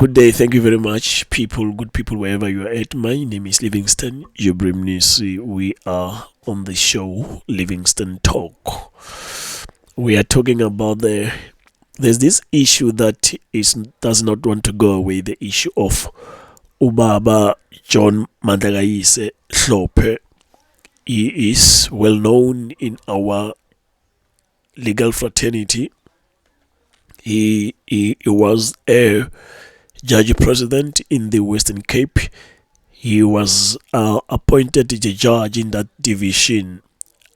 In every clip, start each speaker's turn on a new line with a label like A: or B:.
A: Good day. Thank you very much, people, good people, wherever you are at. My name is Livingston Yubrimnisi. We are on the show Livingston Talk. We are talking about there's this issue that does not want to go away. The issue of Ubaba John Mandlakaise Hlophe. He is well known in our legal fraternity. He was a judge president in the Western Cape. He was appointed the judge in that division.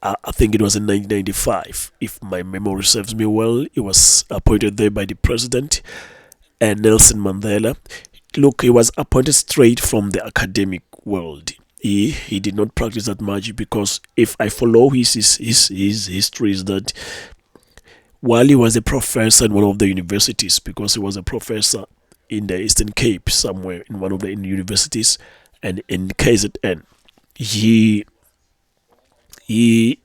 A: I think it was in 1995, if my memory serves me well. He was appointed there by the president and Nelson Mandela. Look, he was appointed straight from the academic world. He did not practice that much, because if I follow his history, is that while he was a professor in one of the universities, because he was a professor in the Eastern Cape somewhere in one of the universities, and in KZN, he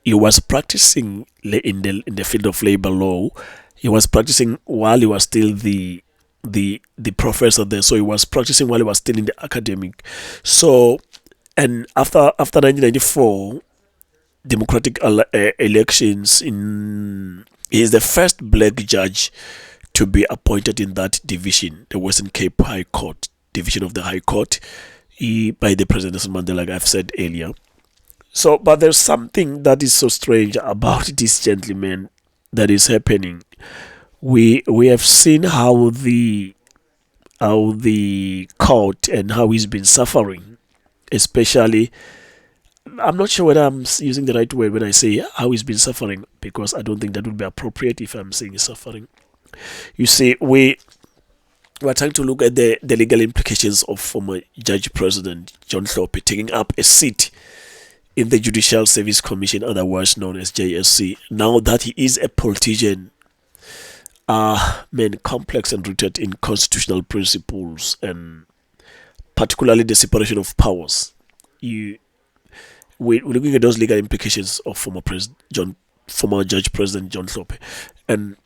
A: was practicing in the field of labor law. He was practicing while he was still the professor there. So he was practicing while he was still in the academic. So, and after 1994 democratic elections, he is the first black judge to be appointed in that division, the Western Cape High Court division of the High Court, by the President Nelson Mandela, like I've said earlier. So, but there's something that is so strange about this gentleman that is happening. We have seen how the court and how he's been suffering, especially. I'm not sure whether I'm using the right word when I say how he's been suffering, because I don't think that would be appropriate if I'm saying suffering. You see, we are trying to look at the legal implications of former Judge President John Hlophe taking up a seat in the Judicial Service Commission, otherwise known as JSC. Now that he is a politician, complex and rooted in constitutional principles, and particularly the separation of powers. We're looking at those legal implications of former Judge President John Hlophe, and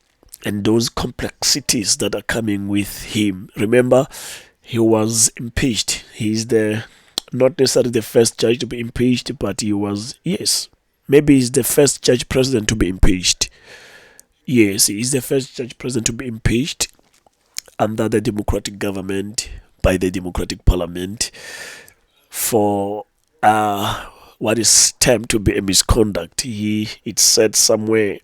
A: those complexities that are coming with him. Remember, he was impeached. He's not necessarily the first judge to be impeached, but maybe he's the first judge president to be impeached. Yes, he is the first judge president to be impeached under the democratic government, by the democratic parliament, for what is termed to be a misconduct. It's said somewhere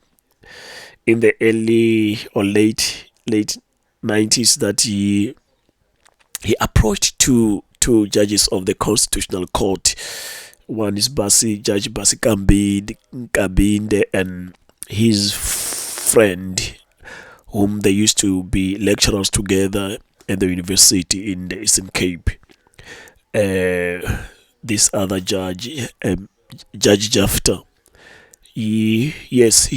A: in the early or late 90s that he approached two judges of the Constitutional Court. One is Judge Basi Kabinde, and his friend, whom they used to be lecturers together at the university in the Eastern Cape. This other judge, Judge Jafta. It's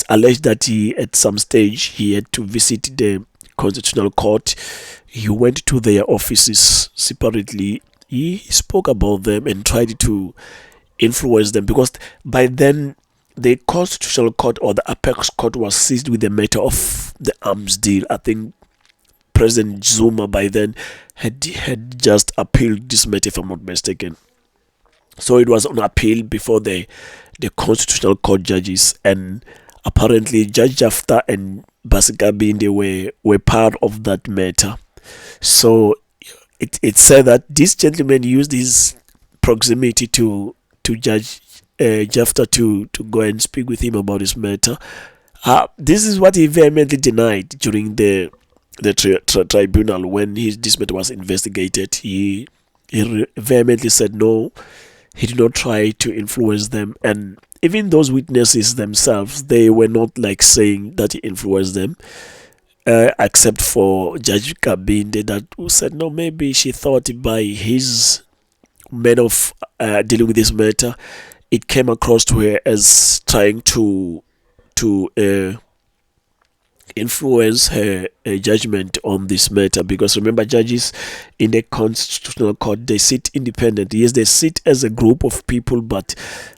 A: alleged that he, at some stage, he had to visit the Constitutional Court. He went to their offices separately. He spoke about them and tried to influence them, because by then the Constitutional Court, or the Apex Court, was seized with the matter of the arms deal. I think President Zuma by then had just appealed this matter, if I'm not mistaken. So it was on appeal before the Constitutional Court judges, and apparently Judge Jafta and Basikabinde were part of that matter. So it said that this gentleman used his proximity to Judge Jafta to go and speak with him about this matter. This is what he vehemently denied during the tribunal when this matter was investigated. He vehemently said no, he did not try to influence them, and even those witnesses themselves, they were not like saying that he influenced them, except for Judge Kabinde, that said no, maybe she thought by his manner of dealing with this matter, it came across to her as trying to influence her judgment on this matter. Because remember, judges in the Constitutional Court, they sit independent. Yes, they sit as a group of people, but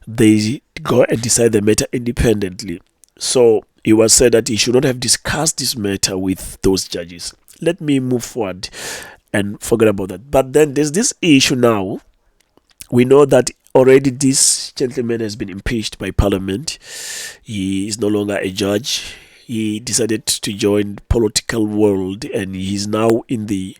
A: they go and decide the matter independently. So it was said that he should not have discussed this matter with those judges. let me move forward and forget about that. But then there's this issue now. We know that already this gentleman has been impeached by Parliament. He is no longer a judge. He decided to join the political world, and he's now in the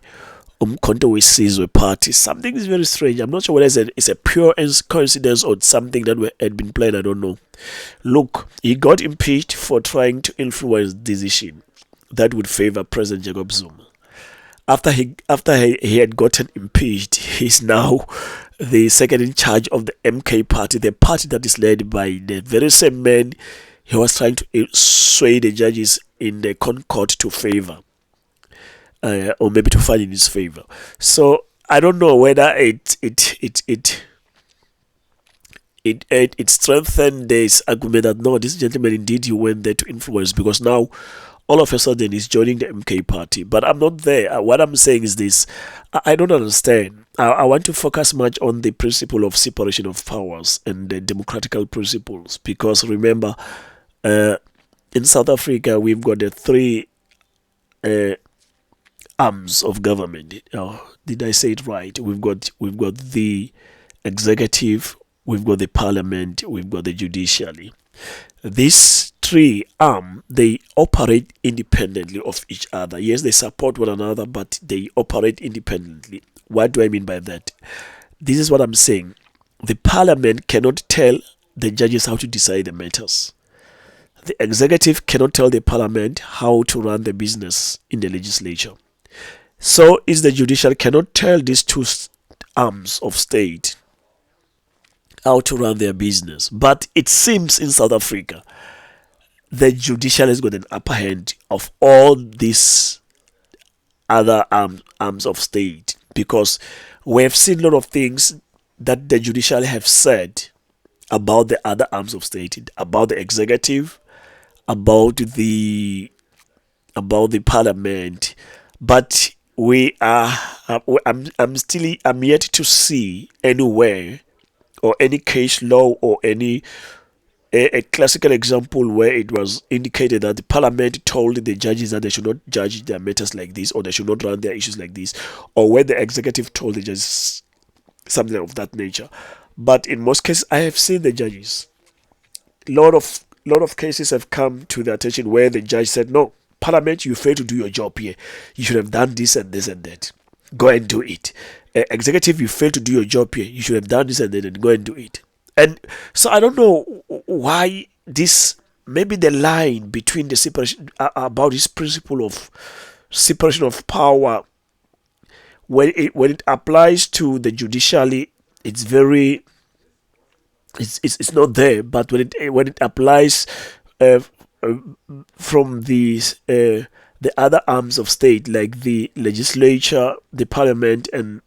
A: Umkhonto weSizwe party. Something is very strange. I'm not sure whether it's a pure coincidence or something that had been planned. I don't know. Look, he got impeached for trying to influence decision that would favor President Jacob Zuma. After he had gotten impeached, he's now the second in charge of the MK party, the party that is led by the very same man he was trying to sway the judges in the Concord to favor, or maybe to find in his favor. So I don't know whether it strengthened this argument that no, this gentleman indeed he went there to influence, because now all of a sudden he's joining the MK party. But I'm not there. What I'm saying is this: I don't understand. I want to focus much on the principle of separation of powers and the democratical principles, because remember, in South Africa we've got the three arms of government. Did I say it right? We've got the executive, we've got the parliament, we've got the judiciary. These three arms, they operate independently of each other. Yes, they support one another, but they operate independently. What do I mean by that? This is what I'm saying. The parliament cannot tell the judges how to decide the matters. The executive cannot tell the parliament how to run the business in the legislature. So is the judiciary cannot tell these two arms of state how to run their business. But it seems in South Africa, the judiciary has got an upper hand of all these other arms of state, because we have seen a lot of things that the judiciary have said about the other arms of state, about the executive, about the parliament. But I'm yet to see anywhere, or any case law, or any a classical example where it was indicated that the parliament told the judges that they should not judge their matters like this, or they should not run their issues like this, or where the executive told the judges something of that nature. But in most cases, I have seen the judges. Lot of cases have come to the attention where the judge said, "No, Parliament, you failed to do your job here. You should have done this and this and that. Go and do it. Executive, you failed to do your job here. You should have done this and that, and go and do it." And so I don't know why this, maybe the line between the separation, about this principle of separation of power, when it applies to the judiciary, it's very, it's not there. But when it applies uh, from the other arms of state, like the legislature, the parliament, and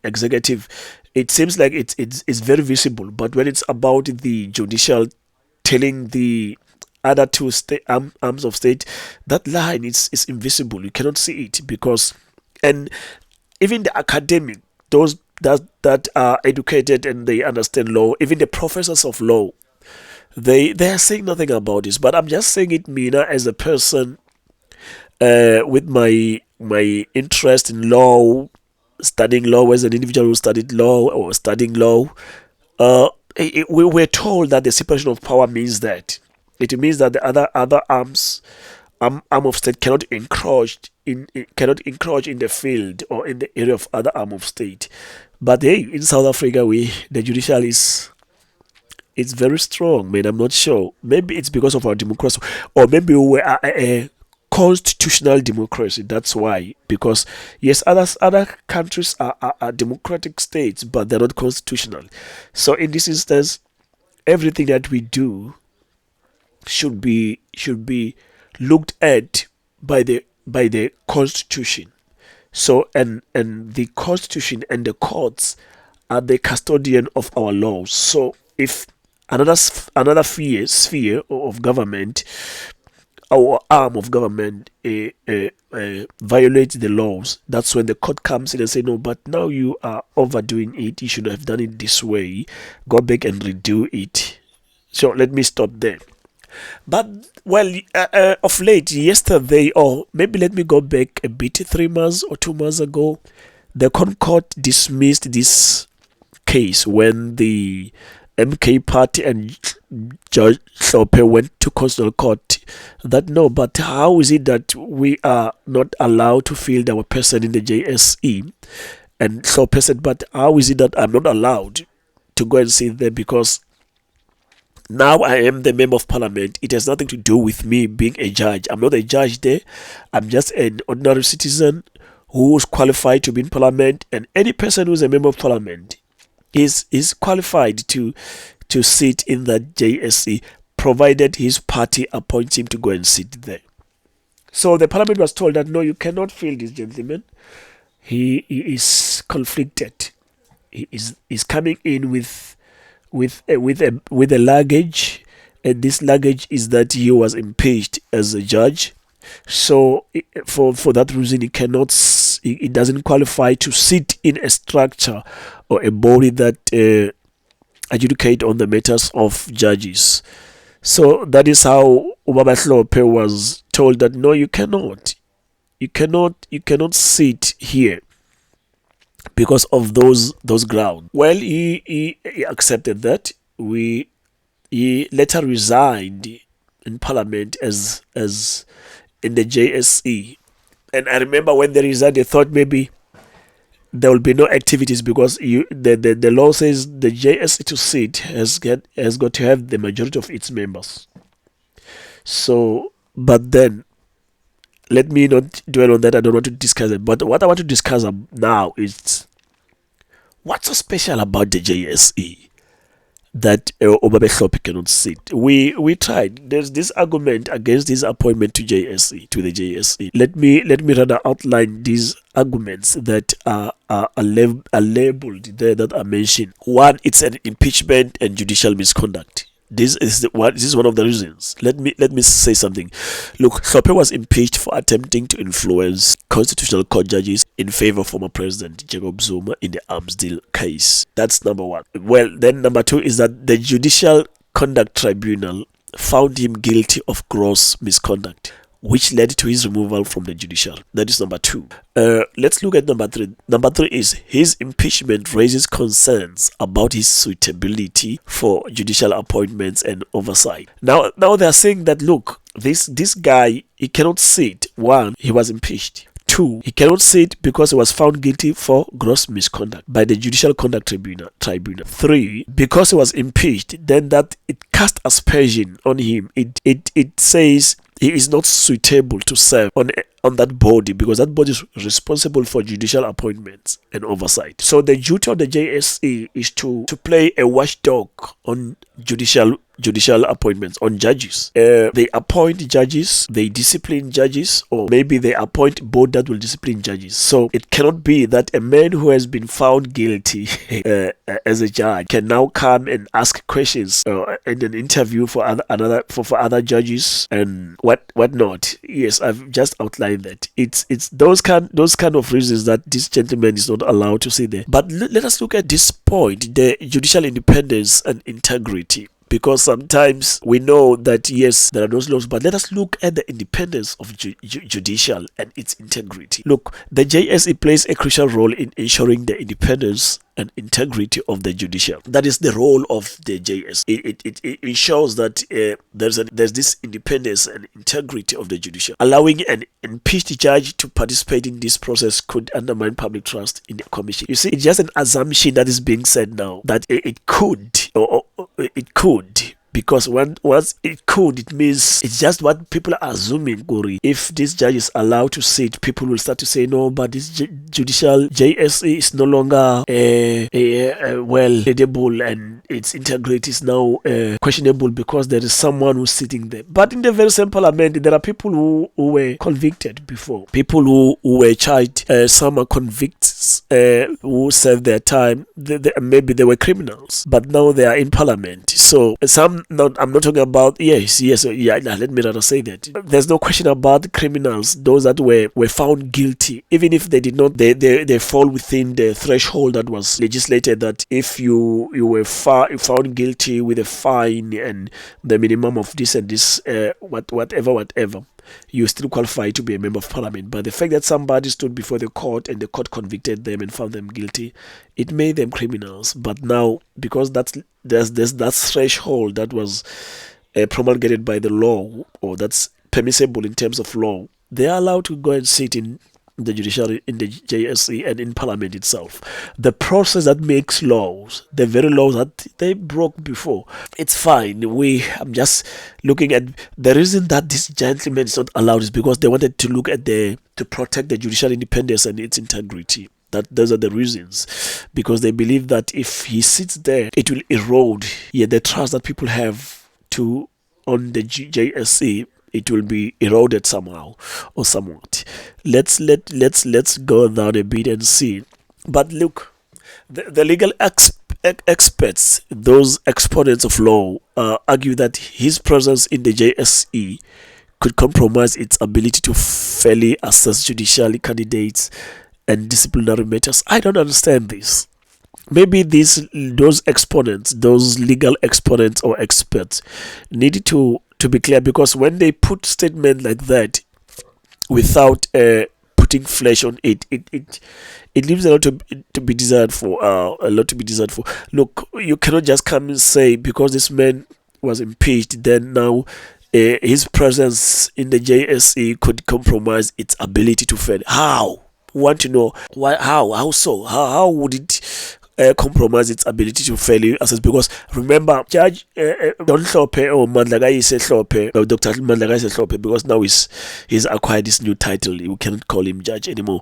A: executive, it seems like it's very visible. But when it's about the judicial telling the other two arms of state, that line is invisible. You cannot see it, because, and even the academic, those that are educated and they understand law, even the professors of law, they are saying nothing about this. But I'm just saying it, Mina, as a person, with my interest in law, studying law as an individual who studied law or studying law. We were told that the separation of power means that it means that the other arm of state cannot encroach in the field or in the area of other arm of state. But hey, in South Africa, the judicial it's very strong, man. I'm not sure. Maybe it's because of our democracy, or maybe we are a constitutional democracy. That's why. Because yes, other countries are democratic states, but they're not constitutional. So in this instance, everything that we do should be looked at by the constitution. So and the constitution and the courts are the custodian of our laws. So if another sphere of government, our arm of government, violates the laws, that's when the court comes in and say, no, but now you are overdoing it. You should have done it this way. Go back and redo it. So let me stop there. But well, of late, yesterday, or maybe let me go back a bit, 3 months or 2 months ago, the Concord dismissed this case when the MK party and Judge Hlophe went to constitutional court. That no, but how is it that we are not allowed to field our person in the JSE? And Hlophe said, but how is it that I'm not allowed to go and sit there because now I am the member of parliament? It has nothing to do with me being a judge. I'm not a judge there. I'm just an ordinary citizen who's qualified to be in parliament, and any person who's a member of parliament is qualified to sit in that JSE, provided his party appoints him to go and sit there. So the parliament was told that no, you cannot field this gentleman. He is conflicted. He is coming in with a luggage, and this luggage is that he was impeached as a judge. So for that reason, he doesn't qualify to sit in a structure or a body that adjudicate on the matters of judges. So that is how Ubaba Hlophe was told that no, you cannot sit here because of those grounds. Well, he accepted that. He later resigned in parliament as in the JSE. And I remember when they resigned, they thought maybe there will be no activities because the law says the JSE to sit has got to have the majority of its members. So, but then, let me not dwell on that. I don't want to discuss it. But what I want to discuss now is what's so special about the JSE that Ubaba Hlophe cannot sit. We tried. There's this argument against this appointment to the JSE. Let me rather outline these arguments that are labeled there, that are mentioned. One, it's an impeachment and judicial misconduct. This is one of the reasons. Let me say something. Look, Hlophe was impeached for attempting to influence constitutional court judges in favor of former President Jacob Zuma in the arms deal case. That's number one. Well, then number two is that the Judicial Conduct Tribunal found him guilty of gross misconduct, which led to his removal from the judiciary. That is number two. Let's look at number three. Number three is his impeachment raises concerns about his suitability for judicial appointments and oversight. Now they are saying that, look, this guy, he cannot sit. One, he was impeached. Two, he cannot sit because he was found guilty for gross misconduct by the Judicial Conduct Tribunal. Three, because he was impeached, then that it cast aspersion on him. It says he is not suitable to serve on that body because that body is responsible for judicial appointments and oversight. So the duty of the JSE is to play a watchdog on judicial appointments, on judges. They appoint judges, they discipline judges, or maybe they appoint board that will discipline judges. So it cannot be that a man who has been found guilty as a judge can now come and ask questions in an interview for other judges and what not. Yes, I've just outlined that. It's those kind of reasons that this gentleman is not allowed to sit there. But let us look at this point, the judicial independence and integrity. Because sometimes we know that, yes, there are those laws, but let us look at the independence of judicial and its integrity. Look, the JSE plays a crucial role in ensuring the independence and integrity of the judicial. That is the role of the JSE. It ensures that there's this independence and integrity of the judicial. Allowing an impeached judge to participate in this process could undermine public trust in the commission. You see, it's just an assumption that is being said now that it could, or it could, because once it could, it means it's just what people are assuming, Gori. If this judge is allowed to sit, people will start to say, no, but this judicial JSE is no longer well credible, and its integrity is now questionable because there is someone who's sitting there. But in the very same parliament, there are people who were convicted before, people who were charged. Some are convicts who served their time. Maybe they were criminals, but now they are in parliament. So some I'm not talking about, yeah. Let me rather say that there's no question about criminals, those that were found guilty, even if they did not, they fall within the threshold that was legislated, that if you were found guilty with a fine and the minimum of this and this, whatever, you still qualify to be a member of parliament. But the fact that somebody stood before the court and the court convicted them and found them guilty, it made them criminals. But now, because there's that threshold that was promulgated by the law, or that's permissible in terms of law, they are allowed to go and sit in the judiciary, in the JSE, and in parliament itself. The process that makes laws, the very laws that they broke before, it's fine. I'm just looking at the reason that this gentleman is not allowed is because they wanted to look at to protect the judicial independence and its integrity. Those are the reasons, because they believe that if he sits there, it will erode the trust that people have on the JSE. It will be eroded somehow or somewhat. Let's go down a bit and see. But look, the legal experts, those exponents of law, argue that his presence in the JSE could compromise its ability to fairly assess judicial candidates and disciplinary matters. I don't understand this. Maybe those exponents, those legal exponents or experts, need to be clear, because when they put statement like that without putting flesh on it leaves a lot to be desired for. Look, you cannot just come and say because this man was impeached, then now his presence in the JSE could compromise its ability to fend. How? Want to know why? How so? How would it compromise its ability to fairly assess? Because remember, Judge Don Hlophe, or Mandlakaise Hlophe, Dr. Mandlakaise Hlophe, because now he's acquired this new title, we cannot call him judge anymore.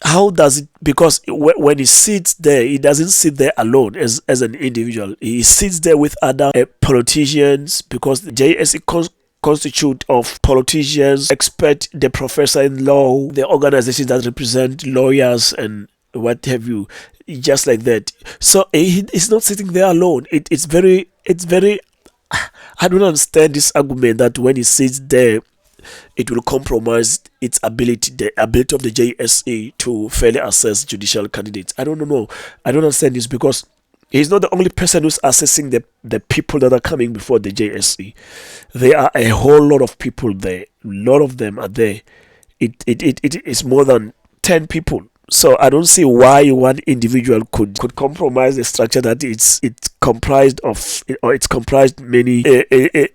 A: How does it? Because when he sits there, he doesn't sit there alone as an individual. He sits there with other politicians, because the JSE constitute of politicians, expert, the professor in law, the organizations that represent lawyers and what have you, just like that. So he's not sitting there alone. It's very I don't understand this argument that when he sits there, it will compromise the ability of the JSE to fairly assess judicial candidates. I don't know. I don't understand this, because he's not the only person who's assessing the people that are coming before the JSE. There are a whole lot of people there. A lot of them are there. It is more than 10 people. So I don't see why one individual could compromise the structure that it's comprised of, or it's comprised many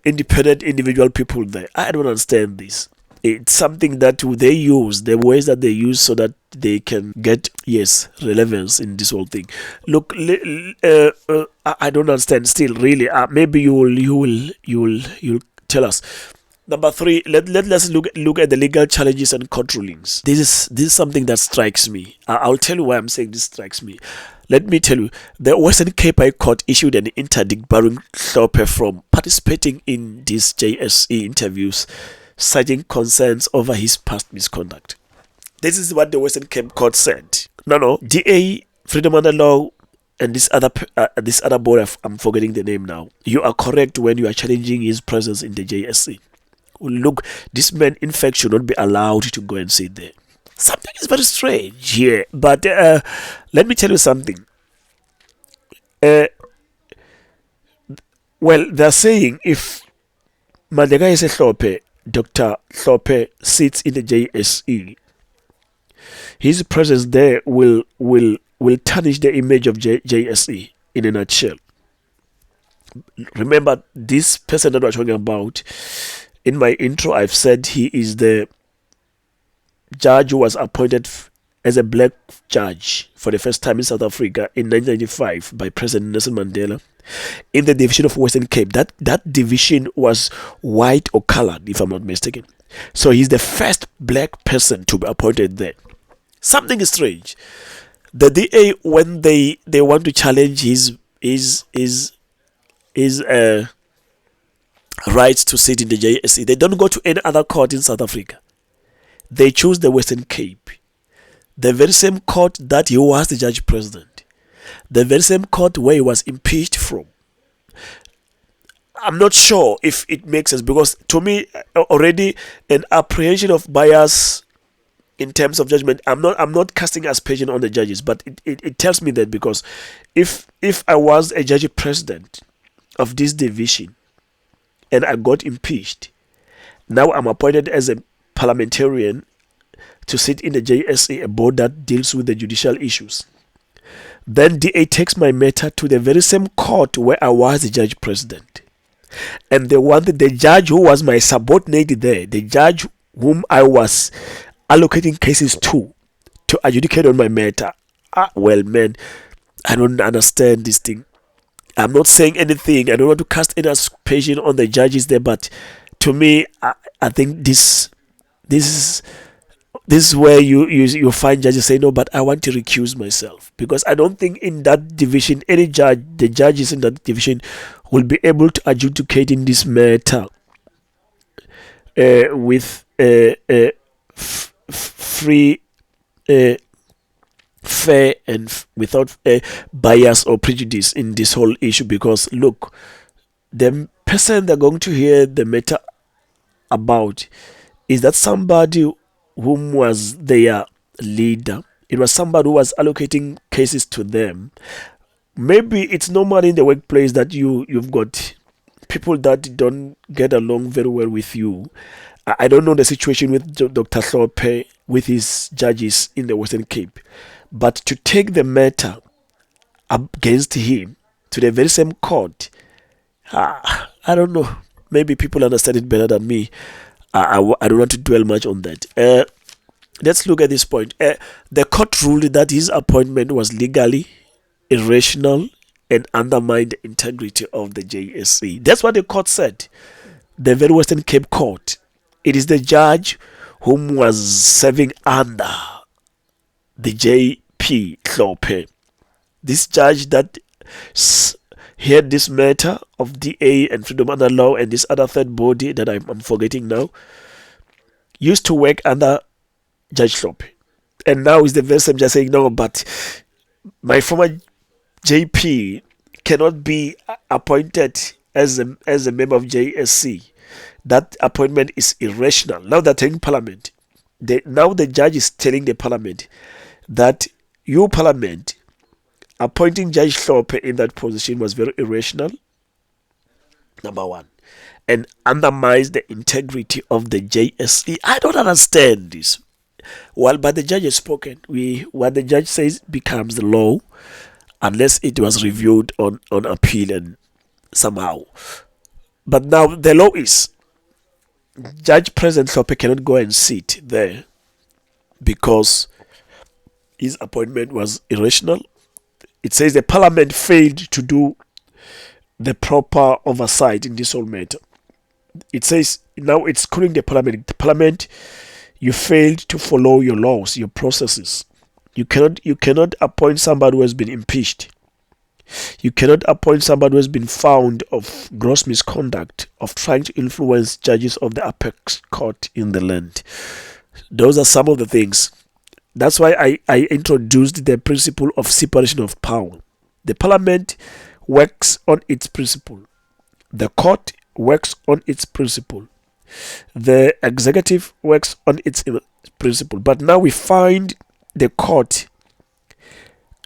A: independent individual people there. I don't understand this. It's something that they use, the ways that they use, so that they can get relevance in this whole thing. Look, I don't understand still, really. Maybe you will tell us. Number 3, let's look at the legal challenges and court rulings. This is something that strikes me. I'll tell you why I'm saying this strikes me. Let me tell you, the Western Cape High Court issued an interdict barring Hlophe from participating in these JSE interviews, citing concerns over his past misconduct. This is what the Western Cape Court said. No, DA, Freedom Under Law, and this other board, I'm forgetting the name now. You are correct when you are challenging his presence in the JSE. Look, this man, in fact, should not be allowed to go and sit there. Something is very strange here. But let me tell you something. Well, they're saying if Mandlakaise Hlophe, Dr. Hlophe, sits in the JSE, his presence there will tarnish the image of JSE in a nutshell. Remember, this person that we're talking about, in my intro, I've said he is the judge who was appointed as a black judge for the first time in South Africa in 1995 by President Nelson Mandela in the division of Western Cape. That division was white or colored, if I'm not mistaken. So he's the first black person to be appointed there. Something is strange. The DA, when they want to challenge his rights to sit in the JSE, they don't go to any other court in South Africa. They choose the Western Cape, the very same court that he was the judge president, the very same court where he was impeached from. I'm not sure if it makes sense, because to me, already an apprehension of bias in terms of judgment. I'm not casting aspersion on the judges, but it tells me that, because if I was a judge president of this division and I got impeached, now I'm appointed as a parliamentarian to sit in the JSA, a board that deals with the judicial issues. Then DA takes my matter to the very same court where I was the judge president. And they wanted the judge who was my subordinate there, the judge whom I was allocating cases to adjudicate on my matter. Well, man, I don't understand this thing. I'm not saying anything. I don't want to cast any aspersion on the judges there, but to me, I think this is where you find judges say, no, but I want to recuse myself, because I don't think in that division the judges in that division will be able to adjudicate in this matter with free, fair, and without bias or prejudice in this whole issue. Because look, the person they're going to hear the matter about is that somebody whom was their leader. It was somebody who was allocating cases to them. Maybe it's normal in the workplace that you've got people that don't get along very well with you. I don't know the situation with Dr. Hlophe with his judges in the Western Cape, but to take the matter against him to the very same court, I don't know. Maybe people understand it better than me. I don't want to dwell much on that. Let's look at this point. The court ruled that his appointment was legally irrational and undermined the integrity of the JSC. That's what the court said. The very Western Cape Court. It is the judge whom was serving under the JP Hlophe. This judge that heard this matter of DA and freedom under law and this other third body that I'm forgetting now, used to work under Judge Hlophe. And now is the very same judge saying, no, but my former JP cannot be appointed as a member of JSC. That appointment is irrational. Now they're telling Parliament. Now the judge is telling the Parliament that you, Parliament, appointing Judge Hlophe in that position was very irrational, number one, and undermines the integrity of the JSE. I don't understand this. Well, but the judge has spoken. What the judge says becomes the law, unless it was reviewed on appeal and somehow. But now the law is Judge President Hlophe cannot go and sit there because his appointment was irrational. It says the Parliament failed to do the proper oversight in this whole matter. It says now it's calling the Parliament. The Parliament, you failed to follow your laws, your processes. You cannot appoint somebody who has been impeached. You cannot appoint somebody who has been found of gross misconduct, of trying to influence judges of the apex court in the land. Those are some of the things. That's why I introduced the principle of separation of power. The Parliament works on its principle. The court works on its principle. The executive works on its principle. But now we find the court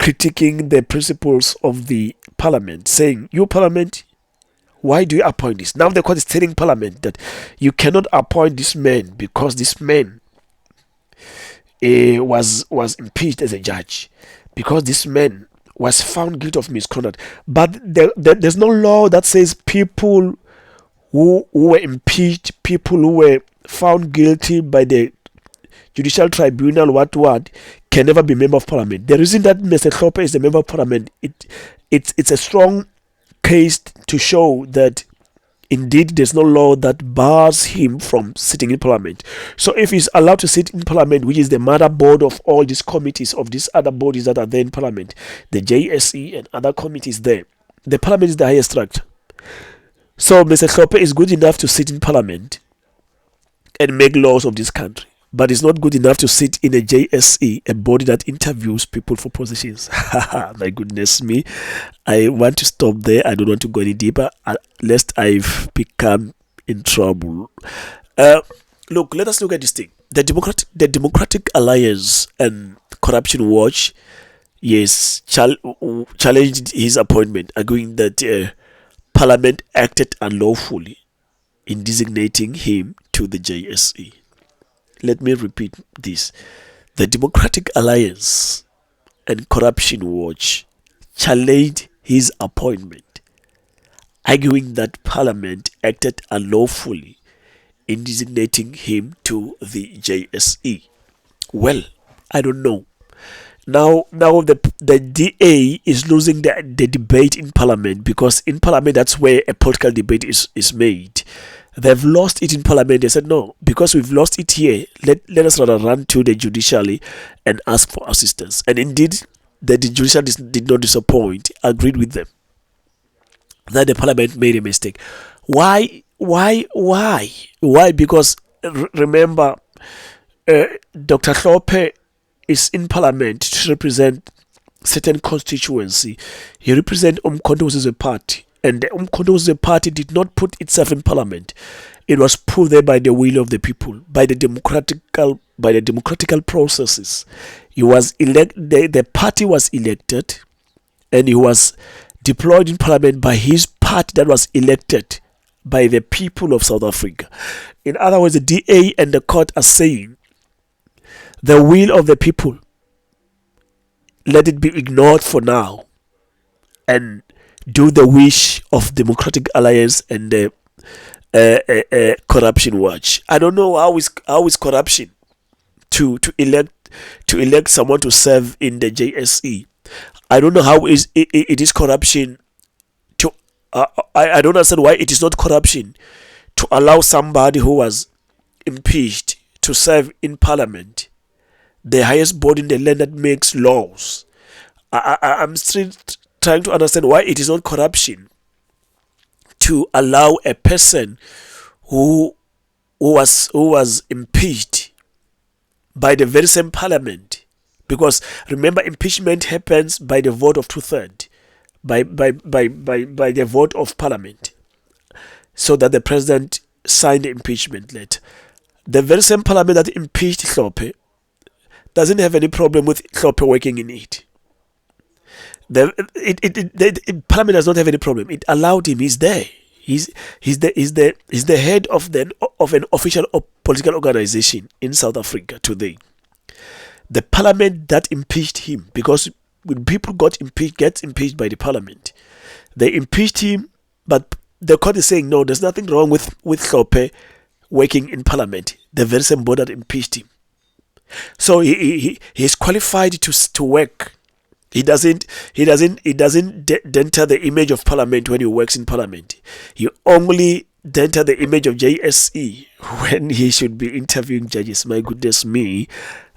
A: critiquing the principles of the Parliament, saying, you Parliament, why do you appoint this? Now the court is telling Parliament that you cannot appoint this man because this man was impeached as a judge, because this man was found guilty of misconduct. But there's no law that says people who were impeached, people who were found guilty by the judicial tribunal, what can never be member of Parliament. The reason that Mr. Hlophe is a member of Parliament, it's a strong case to show that indeed there's no law that bars him from sitting in Parliament. So if he's allowed to sit in Parliament, which is the motherboard of all these committees, of these other bodies that are there in Parliament, the JSE and other committees there, the Parliament is the highest structure. So Mr. Hlophe is good enough to sit in Parliament and make laws of this country. but it's not good enough to sit in a JSE, a body that interviews people for positions. My goodness me. I want to stop there. I don't want to go any deeper, lest I've become in trouble. Look, let us look at this thing. The Democratic Alliance and Corruption Watch, yes, challenged his appointment, arguing that Parliament acted unlawfully in designating him to the JSE. Let me repeat this. The Democratic Alliance and Corruption Watch challenged his appointment, arguing that Parliament acted unlawfully in designating him to the JSE. Well, I don't know. Now the DA is losing the debate in Parliament, because in Parliament that's where a political debate is made. They've lost it in Parliament. They said, no, because we've lost it here, let us rather run to the judiciary and ask for assistance. And indeed, the judiciary did not disappoint, agreed with them that the Parliament made a mistake. Why? Because remember, Dr. Hlophe is in Parliament to represent certain constituency. He represents Umkhonto party, and the Umkhonto party did not put itself in Parliament. It was put there by the will of the people, by the democratical processes. He was the party was elected, and he was deployed in Parliament by his party that was elected by the people of South Africa. In other words, the DA and the court are saying the will of the people, let it be ignored for now, and do the wish of Democratic Alliance and the Corruption Watch. I don't know how is corruption to elect someone to serve in the JSE. I don't know how it is corruption to. I don't understand why it is not corruption to allow somebody who was impeached to serve in Parliament, the highest body in the land that makes laws. I'm still trying to understand why it is not corruption to allow a person who was impeached by the very same Parliament, because remember, impeachment happens by the vote of 2/3, by the vote of Parliament, so that the president signed the impeachment letter. The very same Parliament that impeached Hlophe doesn't have any problem with Hlophe working in it. The Parliament does not have any problem. It allowed him. He's there. He's the head of an official political organization in South Africa today. The Parliament that impeached him, because when people gets impeached by the Parliament, they impeached him, but the court is saying no, there's nothing wrong with Hlophe working in Parliament. The very same board that impeached him. So he is qualified to work. He doesn't denter the image of Parliament when he works in Parliament. He only denter the image of JSE when he should be interviewing judges. My goodness me.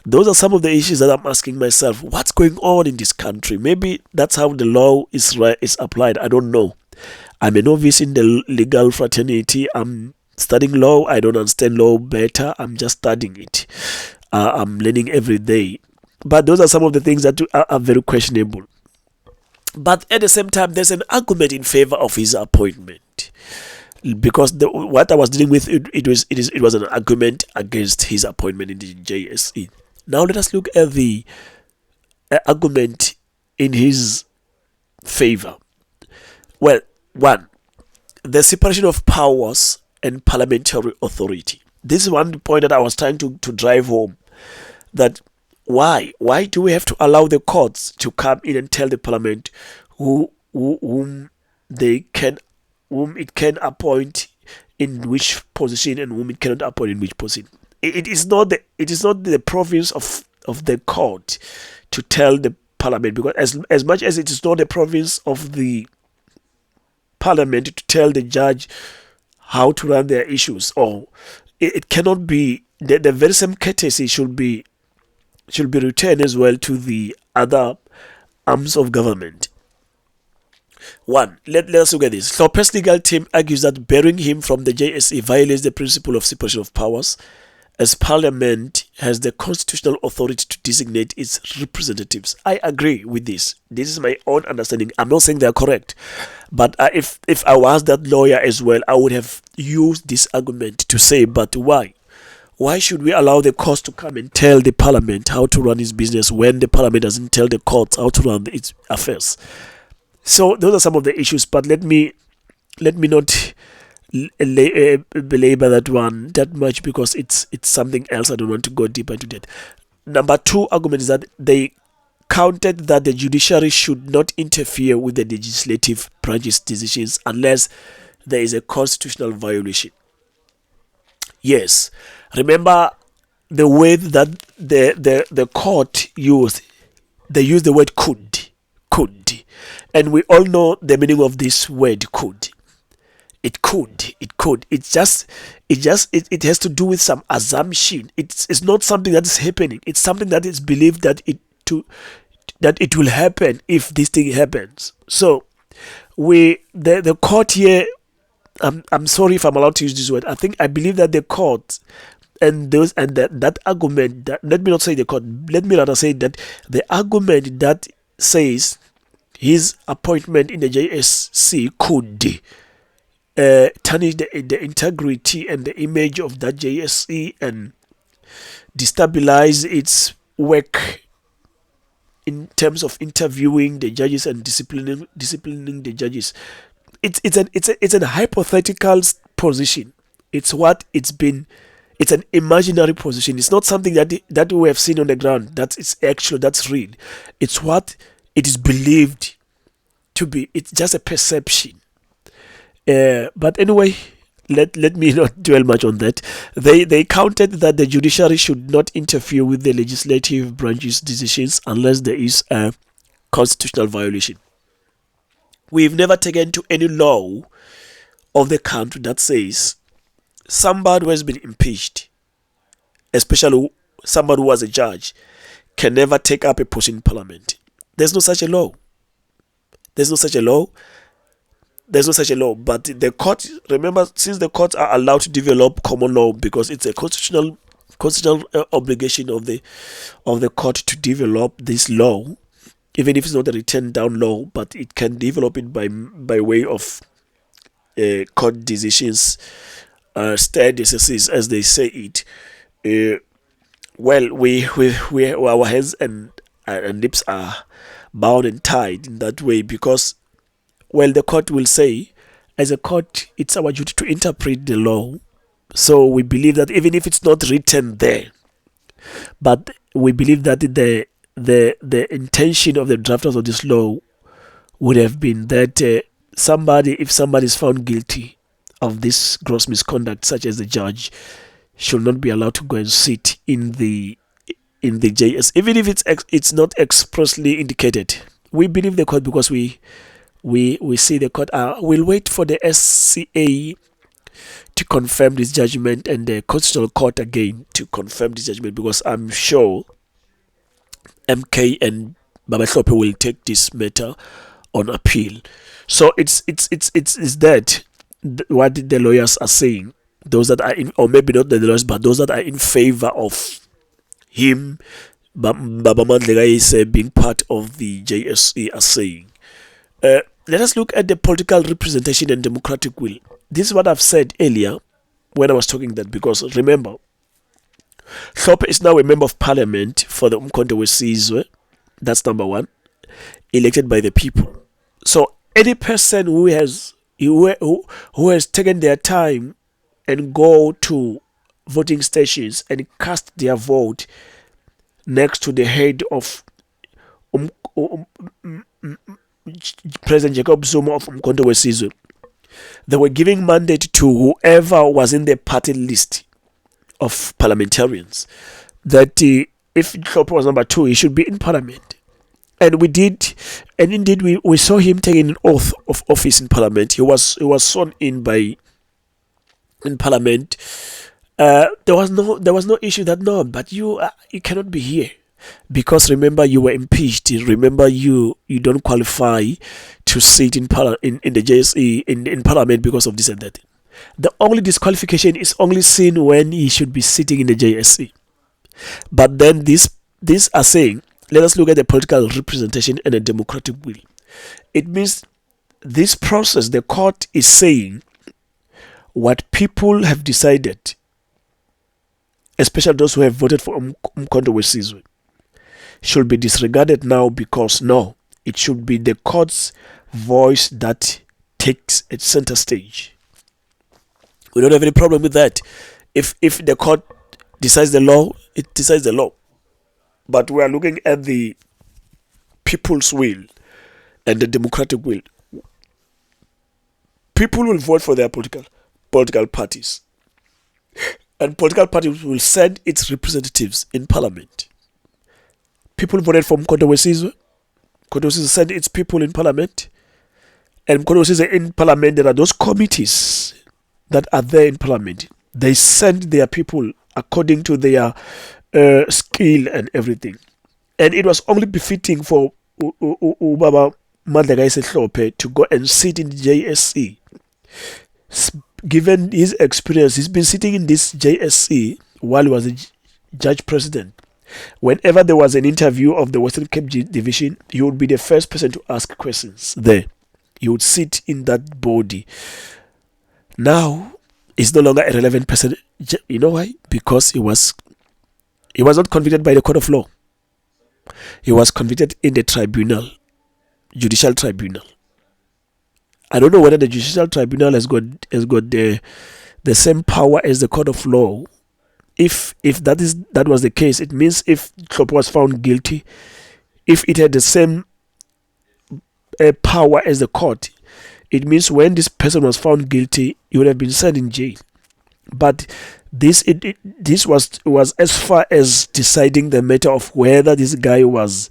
A: Those are some of the issues that I'm asking myself. What's going on in this country? Maybe that's how the law is applied. I don't know. I'm a novice in the legal fraternity. I'm studying law. I don't understand law better. I'm just studying it. I'm learning every day. But those are some of the things that are very questionable. But at the same time, there's an argument in favor of his appointment, because what I was dealing with, it was an argument against his appointment in the JSE. Now let us look at the argument in his favor. Well, one, the separation of powers and parliamentary authority. This is one point that I was trying to drive home. That why do we have to allow the courts to come in and tell the Parliament whom it can appoint in which position and whom it cannot appoint in which position? It is not the province of the court to tell the Parliament, because as much as it is not the province of the Parliament to tell the judge how to run their issues, or it cannot be. The very same courtesy should be returned as well to the other arms of government. One, let us look at this. Hlophe's legal team argues that barring him from the JSE violates the principle of separation of powers as Parliament has the constitutional authority to designate its representatives. I agree with this. This is my own understanding. I'm not saying they're correct, but if I was that lawyer as well, I would have used this argument to say, but why? Why should we allow the courts to come and tell the Parliament how to run its business when the Parliament doesn't tell the courts how to run its affairs? So those are some of the issues, but let me not belabor that one that much, because it's something else. I don't want to go deeper into that. Number two argument is that they counted that the judiciary should not interfere with the legislative branch's decisions unless there is a constitutional violation. Yes, remember the word that the court used. They used the word could, and we all know the meaning of this word could. It could. It has to do with some assumption. It's not something that is happening. It's something that is believed that it will happen if this thing happens. So the court here. I'm sorry if I'm allowed to use this word. I believe that the court and that argument. Let me not say the court. Let me rather say that the argument that says his appointment in the JSC could tarnish the integrity and the image of that JSE and destabilize its work in terms of interviewing the judges and disciplining the judges. It's an hypothetical position. It's an imaginary position. It's not something that we have seen on the ground. That's real. It's what it is believed to be. It's just a perception. But anyway, let me not dwell much on that. They counted that the judiciary should not interfere with the legislative branch's decisions unless there is a constitutional violation. We've never taken to any law of the country that says somebody who has been impeached, especially somebody who was a judge, can never take up a position in Parliament. There's no such a law. But the court, remember, since the courts are allowed to develop common law because it's a constitutional obligation of the court to develop this law, even if it's not a written down law, but it can develop it by way of court decisions, stare decisions, as they say it. Well, we our hands and lips are bound and tied in that way because, well, the court will say, as a court, it's our duty to interpret the law. So we believe that even if it's not written there, but we believe that the intention of the drafters of this law would have been that if somebody is found guilty of this gross misconduct, such as the judge, should not be allowed to go and sit in the JS, even if it's not expressly indicated. We believe the court because we see the court. We'll wait for the SCA to confirm this judgment and the Constitutional Court again to confirm this judgment, because I'm sure MK and Hlophe will take this matter on appeal. So it's that what the lawyers are saying. Those that are in, or maybe not the lawyers, but those that are in favor of him, Baba Mandela is being part of the JSE, are saying. Let us look at the political representation and democratic will. This is what I've said earlier when I was talking that, because remember, Hlophe is now a member of parliament for the Umkhonto weSizwe. That's number one, elected by the people. So any person who has taken their time and go to voting stations and cast their vote next to the head of President Jacob Zuma of Umkhonto weSizwe, they were giving mandate to whoever was in the party list of parliamentarians, that if Hlophe was number 2, he should be in parliament. And we did, and indeed we saw him taking an oath of office in parliament. He was sworn in parliament. There was no issue that no, but you cannot be here, because remember, you were impeached. Remember, you don't qualify to sit in the JSE in parliament because of this and that. The only disqualification is only seen when he should be sitting in the JSC. But then these are saying, let us look at the political representation and the democratic will. It means this process, the court is saying what people have decided, especially those who have voted for Umkhonto weSizwe, should be disregarded now, because no, it should be the court's voice that takes its center stage. We don't have any problem with that. If the court decides the law, it decides the law. But we are looking at the people's will and the democratic will. People will vote for their political parties. And political parties will send its representatives in parliament. People voted for Umkhonto weSizwe. Umkhonto weSizwe sent its people in parliament. And Umkhonto weSizwe in parliament, there are those committees that are there in parliament. They send their people according to their skill and everything. And it was only befitting for Ubaba Hlophe to go and sit in the JSC. Given his experience, he's been sitting in this JSC while he was a judge president. Whenever there was an interview of the Western Cape Division, he would be the first person to ask questions there. He would sit in that body. Now, he's no longer a relevant person. You know why? Because he was not convicted by the court of law. He was convicted in the tribunal, judicial tribunal. I don't know whether the judicial tribunal has got the same power as the court of law. If that was the case, it means if Hlophe was found guilty, if it had the same power as the court, it means when this person was found guilty, he would have been sent in jail. But this was as far as deciding the matter of whether this guy was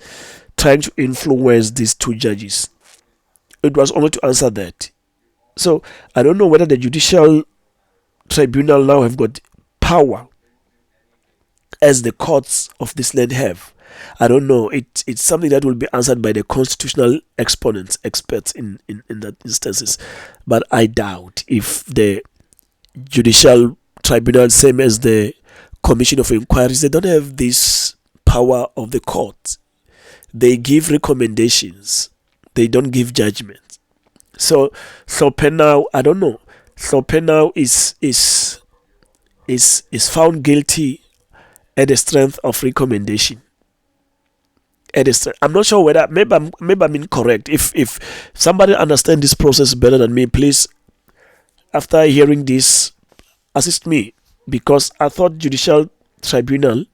A: trying to influence these two judges. It was only to answer that. So I don't know whether the judicial tribunal now have got power as the courts of this land have. I don't know. It's something that will be answered by the constitutional experts in that instances. But I doubt if the judicial tribunal, same as the commission of inquiries, they don't have this power of the court. They give recommendations. They don't give judgment. So Hlophe now, I don't know. Hlophe now is found guilty at the strength of recommendation. I'm not sure whether maybe I'm incorrect. If somebody understands this process better than me, please, after hearing this, assist me, because I thought judicial tribunal,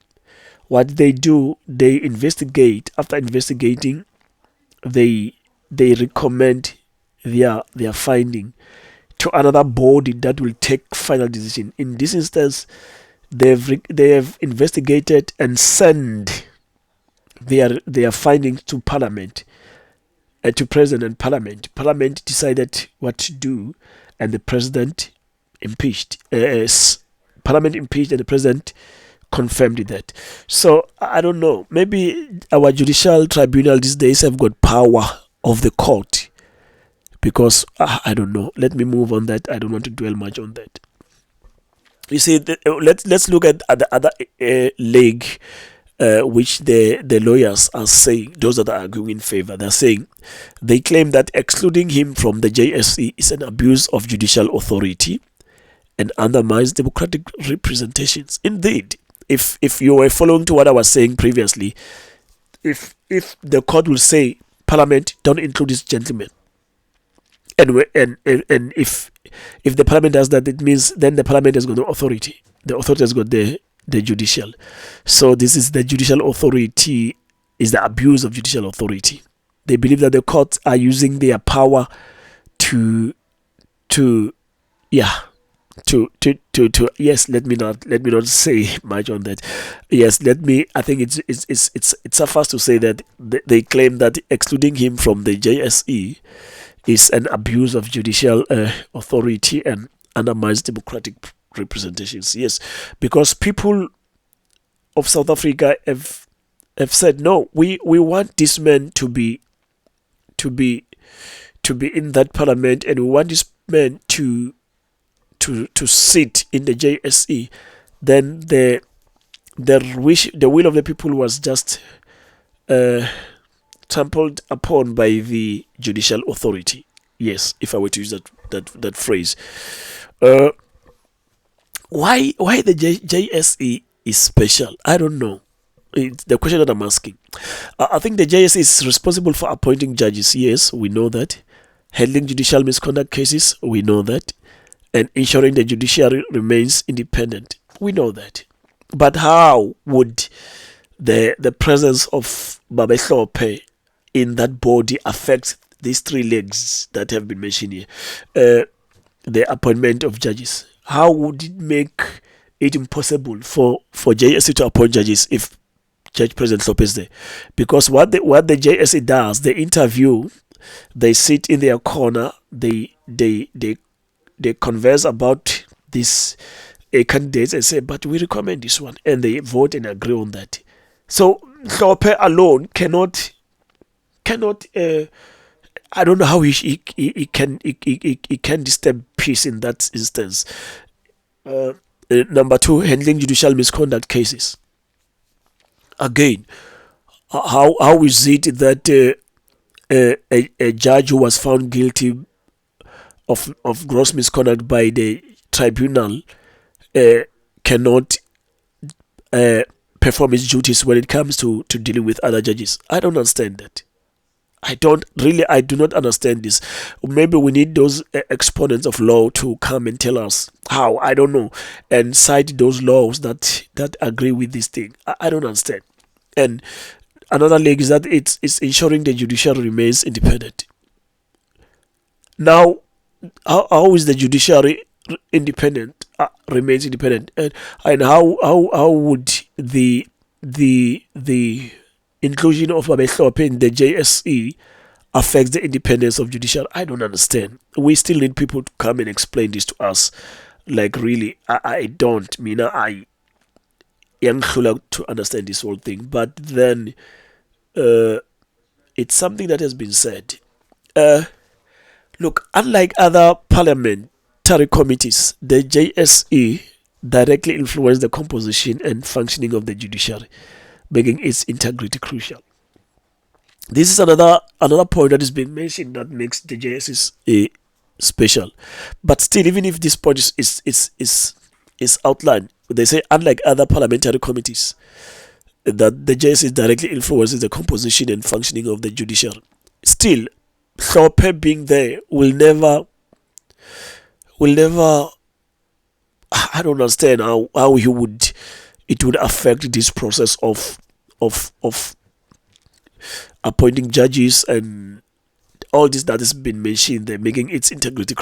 A: what they do, they investigate. After investigating, they recommend their finding to another body that will take final decision. In this instance, they have investigated and sent their findings to Parliament, to President and Parliament. Parliament decided what to do, and the President impeached. Parliament impeached, and the President confirmed that. So I don't know. Maybe our judicial tribunal these days have got power of the court, because I don't know. Let me move on that. I don't want to dwell much on that. You see, let's look at the other leg, which the lawyers are saying, those that are arguing in favor. They're saying, they claim that excluding him from the JSC is an abuse of judicial authority and undermines democratic representations. Indeed, if you were following to what I was saying previously, if the court will say, Parliament, don't include this gentleman, and if the Parliament does that, it means then the Parliament has got no authority. The authority has got the judicial. So this is the judicial authority, is the abuse of judicial authority. They believe that the courts are using their power to yes, let me not say much on that. Yes, I think it's suffice to say that they claim that excluding him from the JSE is an abuse of judicial authority and undermines democratic representations. Yes, because people of South Africa have said, no, we want this man to be in that parliament, and we want this man to to sit in the JSE, then the will of the people was just uh, trampled upon by the judicial authority. Yes, if I were to use that phrase. Uh, why the JSE is special? I don't know. It's the question that I'm asking. I think the JSE is responsible for appointing judges. Yes, we know that. Handling judicial misconduct cases. We know that. And ensuring the judiciary remains independent. We know that. But how would the presence of Babe Hlophe in that body affect these three legs that have been mentioned here? The appointment of judges. How would it make it impossible for JSE to appoint judges if Judge President Hlophe is there? Because what the JSE does, they interview, they sit in their corner, they converse about these candidates and say, but we recommend this one, and they vote and agree on that. So Hlophe alone cannot. I don't know how he can disturb peace in that instance. Number two, handling judicial misconduct cases. Again, how is it that a judge who was found guilty of gross misconduct by the tribunal cannot perform his duties when it comes to dealing with other judges? I don't understand that. I do not understand this. Maybe we need those exponents of law to come and tell us how. I don't know, and cite those laws that agree with this thing. I don't understand. And another leg is that it's ensuring the judiciary remains independent. Now, how is the judiciary independent? Remains independent, and how would the inclusion of Babe Hlophe in the JSE affects the independence of judiciary? I don't understand. We still need people to come and explain this to us. Like, really, I don't. I am to understand this whole thing. But then, it's something that has been said. Look, unlike other parliamentary committees, the JSE directly influences the composition and functioning of the judiciary, making its integrity crucial. This is another point that is being mentioned that makes the JSE special. But still, even if this point is outlined, they say unlike other parliamentary committees, that the JSE directly influences the composition and functioning of the judiciary. Still, Hlophe being there will never. I don't understand how it would affect this process of appointing judges and all this that has been mentioned there, making its integrity.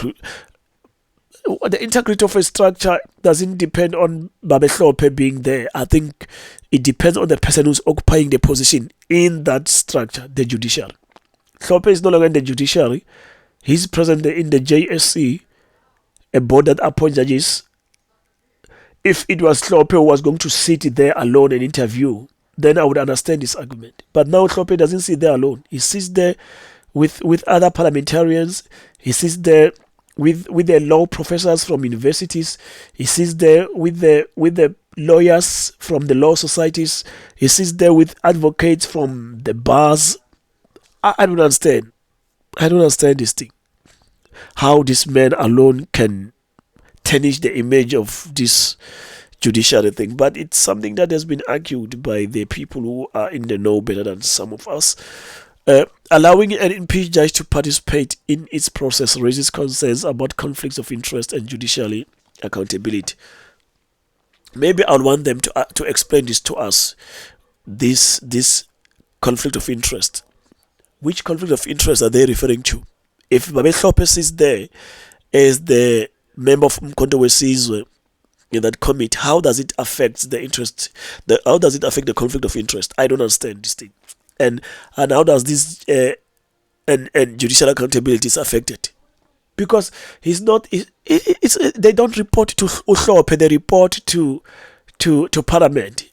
A: The integrity of a structure doesn't depend on Babe Hlophe being there. I think it depends on the person who's occupying the position in that structure, the judiciary. Hlophe is no longer in the judiciary. He's present in the JSE, a board that appoints judges. If it was Hlophe who was going to sit there alone and interview, then I would understand this argument. But now Hlophe doesn't sit there alone. He sits there with other parliamentarians. He sits there with the law professors from universities. He sits there with the lawyers from the law societies. He sits there with advocates from the bars. I don't understand. I don't understand this thing. How this man alone can tarnish the image of this judiciary thing. But it's something that has been argued by the people who are in the know better than some of us. Allowing an impeached judge to participate in its process raises concerns about conflicts of interest and judicial accountability. Maybe I want them to explain this to us. This conflict of interest. Which conflict of interest are they referring to? If Babe Hlophe is there as the member of Mkhonto Wesizwe in that committee, how does it affect the interest? How does it affect the conflict of interest? I don't understand this thing. And how does this and judicial accountability is affected? Because he's not. They don't report to Hlophe. They report to Parliament.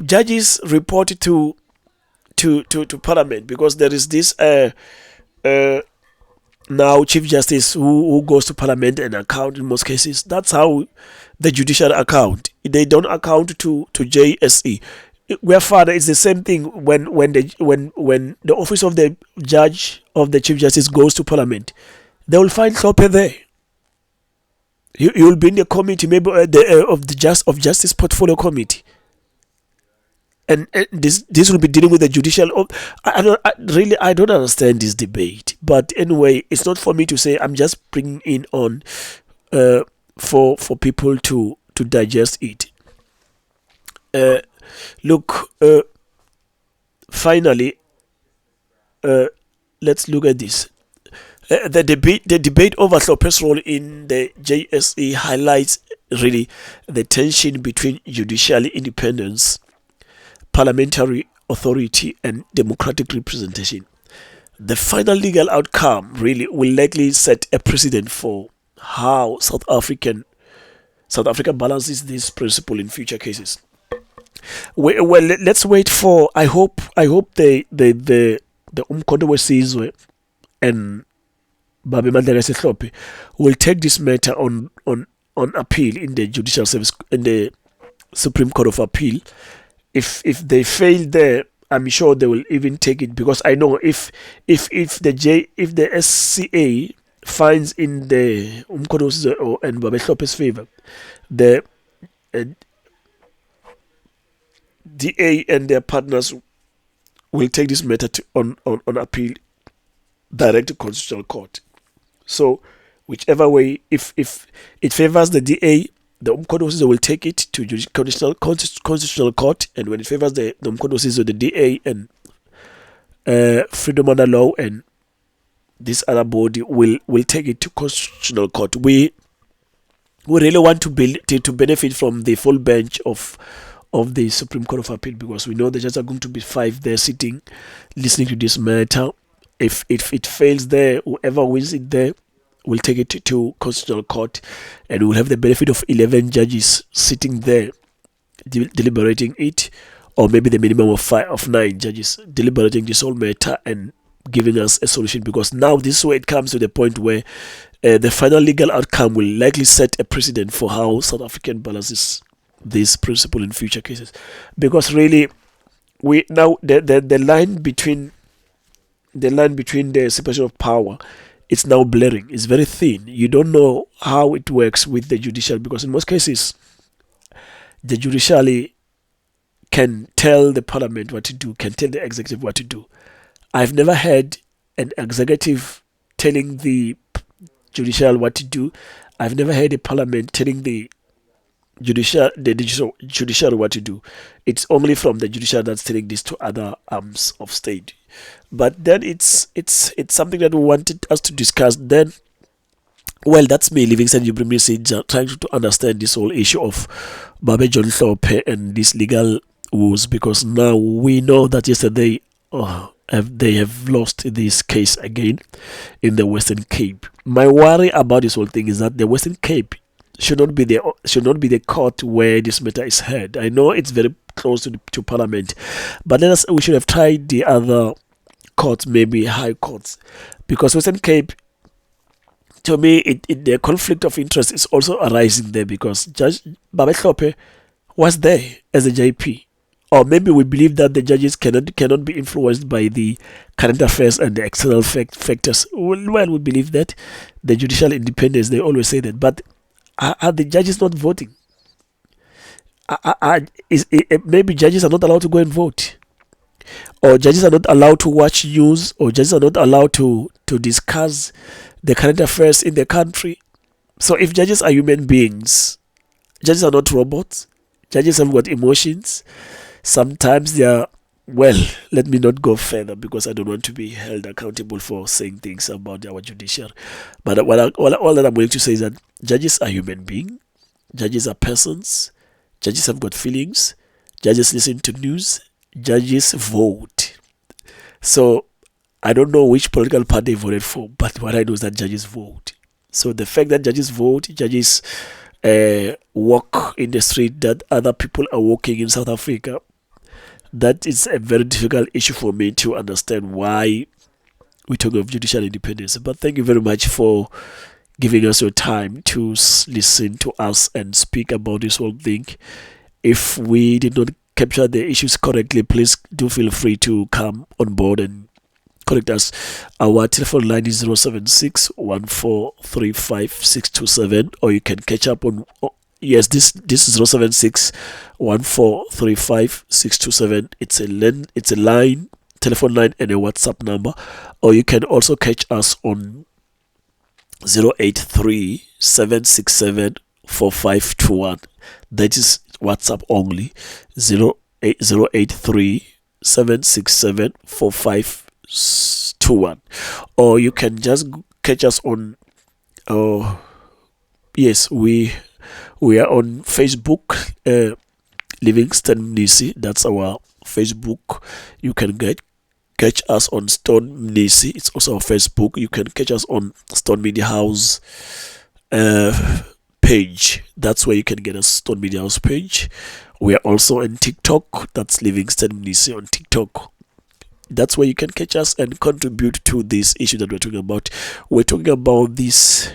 A: Judges report to Parliament because there is this uh, now Chief Justice who goes to Parliament and account in most cases. That's how the judicial account. They don't account to JSE. Where father it's the same thing when the office of the judge of the Chief Justice goes to Parliament, they will find Hlophe there. He will be in the committee, maybe of the Justice Portfolio Committee, and this will be dealing with the judicial. I don't understand this debate, but anyway, it's not for me to say. I'm just bringing in on for people to digest it. Look, finally, let's look at this. The debate over Hlophe's role in the JSE highlights really the tension between judicial independence, parliamentary authority, and democratic representation. The final legal outcome really will likely set a precedent for how South Africa balances this principle in future cases. Well, let's wait for. I hope the Umkhonto weSizwe and Babe Mandla Hlophe will take this matter on appeal in the judicial service, in the Supreme Court of Appeal. If they fail there, I'm sure they will even take it, because I know if the SCA finds in the Umkhonto weSizwe and Babe Hlophe's favor, the DA and their partners will take this matter on appeal direct to Constitutional Court. So whichever way, if it favors the DA, the Umkhonto weSizwe will take it to Constitutional Court, and when it favors the Umkhonto weSizwe, the DA and Freedom Under Law and this other body will take it to Constitutional Court. We really want to benefit from the full bench of the Supreme Court of Appeal, because we know the judges are going to be 5 there sitting, listening to this matter. If it fails there, whoever wins it there will take it to Constitutional Court, and we'll have the benefit of 11 judges sitting there deliberating it, or maybe the minimum of 9 judges deliberating this whole matter and giving us a solution. Because now this is where it comes to the point where the final legal outcome will likely set a precedent for how South African balances this principle in future cases. Because really, we now the line between the separation of power, it's now blurring. It's very thin. You don't know how it works with the judicial, because in most cases, the judiciary can tell the parliament what to do, can tell the executive what to do. I've never heard an executive telling the judicial what to do. I've never heard a parliament telling the judiciary what to do. It's only from the judiciary that's telling this to other arms of state. But then it's something that we wanted us to discuss. Then, well, that's me, Livingston Jubrimi, trying to understand this whole issue of Babe John Hlophe and these legal woes, because now we know that yesterday they have lost this case again in the Western Cape. My worry about this whole thing is that the Western Cape should not be the court where this matter is heard. I know it's very close to Parliament, but we should have tried the other courts, maybe high courts, because Western Cape, to me, the conflict of interest is also arising there, because Judge Babe Hlophe was there as a JP. Or maybe we believe that the judges cannot be influenced by the current affairs and the external factors. Well, we believe that. The judicial independence, they always say that. But are the judges not voting? Maybe judges are not allowed to go and vote, or judges are not allowed to watch news, or judges are not allowed to discuss the current affairs in the country. So if judges are human beings, judges are not robots. Judges have got emotions. Sometimes they are, well, let me not go further, because I don't want to be held accountable for saying things about our judiciary. But all that I'm willing to say is that judges are human beings. Judges are persons. Judges have got feelings. Judges listen to news. Judges vote. So I don't know which political party they voted for, but what I know is that judges vote. So the fact that judges vote, judges walk in the street that other people are walking in South Africa, that is a very difficult issue for me to understand why we talk of judicial independence. But thank you very much for giving us your time to listen to us and speak about this whole thing. If we did not capture the issues correctly, please do feel free to come on board and correct us. Our telephone line is 076 1435627, or you can catch up on. Yes, this is 076 1435627. It's a line, telephone line, and a WhatsApp number. Or you can also catch us on 083 767 4521. That is WhatsApp only. 083 767 4521. Or you can just catch us on. Yes, we are on Facebook, Livingston Nisi. That's our Facebook. You can catch us on Stone Nisi. It's also our Facebook. You can catch us on Stone Media House page. That's where you can get us, Stone Media House page. We are also on TikTok. That's Livingston Nisi on TikTok. That's where you can catch us and contribute to this issue that we're talking about. We're talking about these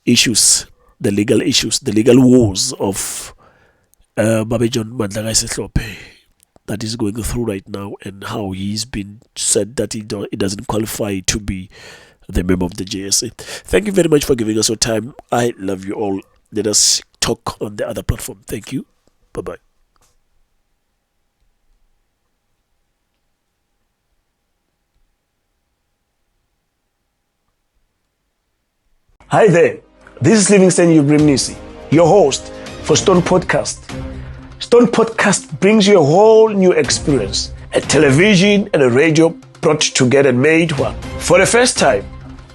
A: issues, the legal issues, the legal wars of Babe John Mandlakaise Hlophe that is going through right now, and how he's been said that he doesn't qualify to be the member of the JSA. Thank you very much for giving us your time. I love you all. Let us talk on the other platform. Thank you. Bye-bye. Hi there. This is Livingston Nisi, your host for Stone Podcast. Stone Podcast brings you a whole new experience, a television and a radio brought together and made one. For the first time,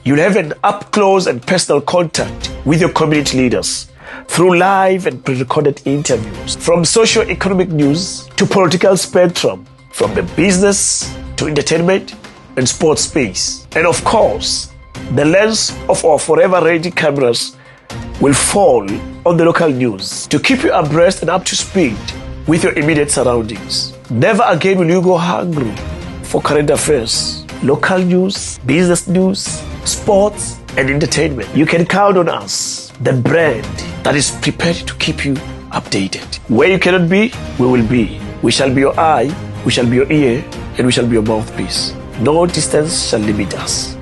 A: you'll have an up-close and personal contact with your community leaders through live and pre-recorded interviews, from socio-economic news to political spectrum, from the business to entertainment and sports space. And of course, the lens of our forever ready cameras will fall on the local news to keep you abreast and up to speed with your immediate surroundings. Never again will you go hungry for current affairs, local news, business news, sports, and entertainment. You can count on us, the brand that is prepared to keep you updated. Where you cannot be, we will be. We shall be your eye, we shall be your ear, and we shall be your mouthpiece. No distance shall limit us.